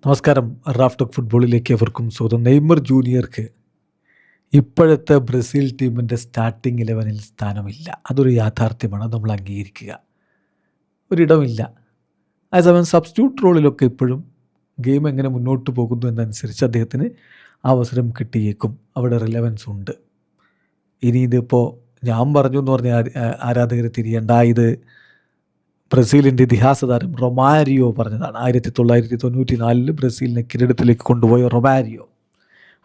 നമസ്കാരം. Raf talk ഫുട്ബോളിലേക്ക് എവർക്കും സ്വാഗതം. നെയ്മർ ജൂനിയർക്ക് ഇപ്പോഴത്തെ ബ്രസീൽ ടീമിൻ്റെ സ്റ്റാർട്ടിംഗ് 11-ൽ സ്ഥാനമില്ല. അതൊരു യാഥാർത്ഥ്യമാണ്, അത് നമ്മൾ അംഗീകരിക്കുക. ഒരിടമില്ല. അതേസമയം സബ്സ്റ്റിറ്റ്യൂട്ട് റോളിലൊക്കെ ഇപ്പോഴും ഗെയിം എങ്ങനെ മുന്നോട്ട് പോകുന്നു എന്നനുസരിച്ച് അദ്ദേഹത്തിന് അവസരം കിട്ടിയേക്കും. അവിടെ റിലവൻസ് ഉണ്ട്. ഇനി ഇതിപ്പോൾ ഞാൻ പറഞ്ഞു എന്ന് പറഞ്ഞ ആരാധകർ തിരിയണ്ട. ഇത് ബ്രസീലിൻ്റെ ഇതിഹാസ താരം റൊമാരിയോ പറഞ്ഞതാണ്. 1994 ബ്രസീലിനെ കിരീടത്തിലേക്ക് കൊണ്ടുപോയ റൊമാരിയോ.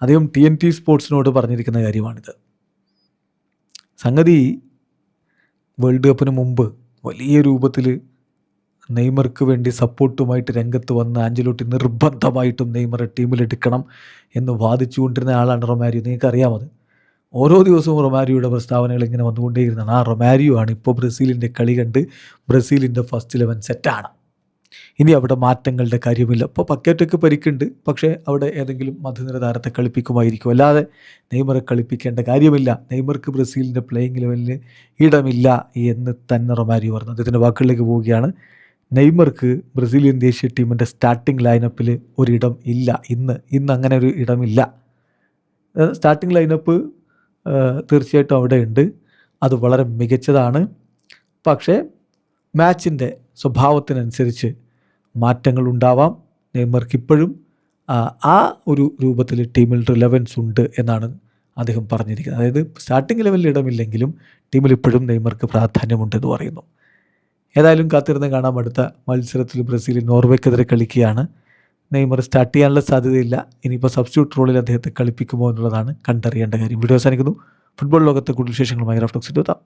അദ്ദേഹം TNT സ്പോർട്സിനോട് പറഞ്ഞിരിക്കുന്ന കാര്യമാണിത്. സംഗതി വേൾഡ് കപ്പിന് മുമ്പ് വലിയ രൂപത്തിൽ നെയ്മർക്ക് വേണ്ടി സപ്പോർട്ടുമായിട്ട് രംഗത്ത് വന്ന് ആഞ്ചലോട്ടി നിർബന്ധമായിട്ടും നെയ്മറെ ടീമിലെടുക്കണം എന്ന് വാദിച്ചുകൊണ്ടിരുന്ന ആളാണ് റൊമാരിയോ. നിങ്ങൾക്കറിയാമത്. ഓരോ ദിവസവും റൊമാരിയോയുടെ പ്രസ്താവനകൾ ഇങ്ങനെ വന്നുകൊണ്ടേയിരുന്നതാണ്. ആ റൊമാരിയോ ആണ് ഇപ്പോൾ ബ്രസീലിൻ്റെ കളി കണ്ട് ബ്രസീലിൻ്റെ ഫസ്റ്റ് 11 സെറ്റാണ്. ഇനി അവിടെ മാറ്റങ്ങളുടെ കാര്യമില്ല. ഇപ്പോൾ പക്കേറ്റൊക്കെ പരിക്കുണ്ട്, പക്ഷേ അവിടെ ഏതെങ്കിലും മധ്യനിര താരത്തെ കളിപ്പിക്കുമായിരിക്കും. അല്ലാതെ നെയ്മറെ കളിപ്പിക്കേണ്ട കാര്യമില്ല. നെയ്മർക്ക് ബ്രസീലിൻ്റെ പ്ലേയിങ് 11-ൽ ഇടമില്ല എന്ന് തന്നെ റൊമാരിയോ പറഞ്ഞു. അദ്ദേഹത്തിൻ്റെ വാക്കുകളിലേക്ക് പോവുകയാണ്. നെയ്മർക്ക് ബ്രസീലിയൻ ദേശീയ ടീമിൻ്റെ സ്റ്റാർട്ടിംഗ് ലൈനപ്പിൽ ഒരിടം ഇല്ല. ഇന്ന് അങ്ങനെ ഒരു ഇടമില്ല. സ്റ്റാർട്ടിംഗ് ലൈനപ്പ് തീർച്ചയായിട്ടും അവിടെ ഉണ്ട്. അത് വളരെ മികച്ചതാണ്. പക്ഷേ മാച്ചിൻ്റെ സ്വഭാവത്തിനനുസരിച്ച് മാറ്റങ്ങൾ ഉണ്ടാവാം. നെയ്മർക്ക് ഇപ്പോഴും ആ ഒരു രൂപത്തിൽ ടീമിൽ റിലവൻസ് ഉണ്ട് എന്നാണ് അദ്ദേഹം പറഞ്ഞിരിക്കുന്നത്. അതായത് സ്റ്റാർട്ടിംഗ് ലെവലിൽ ഇടമില്ലെങ്കിലും ടീമിൽ ഇപ്പോഴും നെയ്മർക്ക് പ്രാധാന്യമുണ്ടെന്ന് പറയുന്നു. ഏതായാലും കാത്തിരുന്ന് കാണാം. അടുത്ത മത്സരത്തിൽ ബ്രസീൽ നോർവേക്കെതിരെ കളിക്കുകയാണ്. നെയ്മർ സ്റ്റാർട്ട് ചെയ്യാനുള്ള സാധ്യതയില്ല. ഇനിയിപ്പോൾ സബ്സ്റ്റിറ്റ്യൂട്ട് റോളിൽ അദ്ദേഹത്തെ കളിപ്പിക്കുമോ എന്നുള്ളതാണ് കണ്ടറിയേണ്ട കാര്യം. വീഡിയോ അവസാനിക്കുന്നു. ഫുട്ബോൾ ലോകത്തെ കൂടുതൽ വിശേഷങ്ങളുമായി റാഫ് ടോക്സിൽ എത്താം.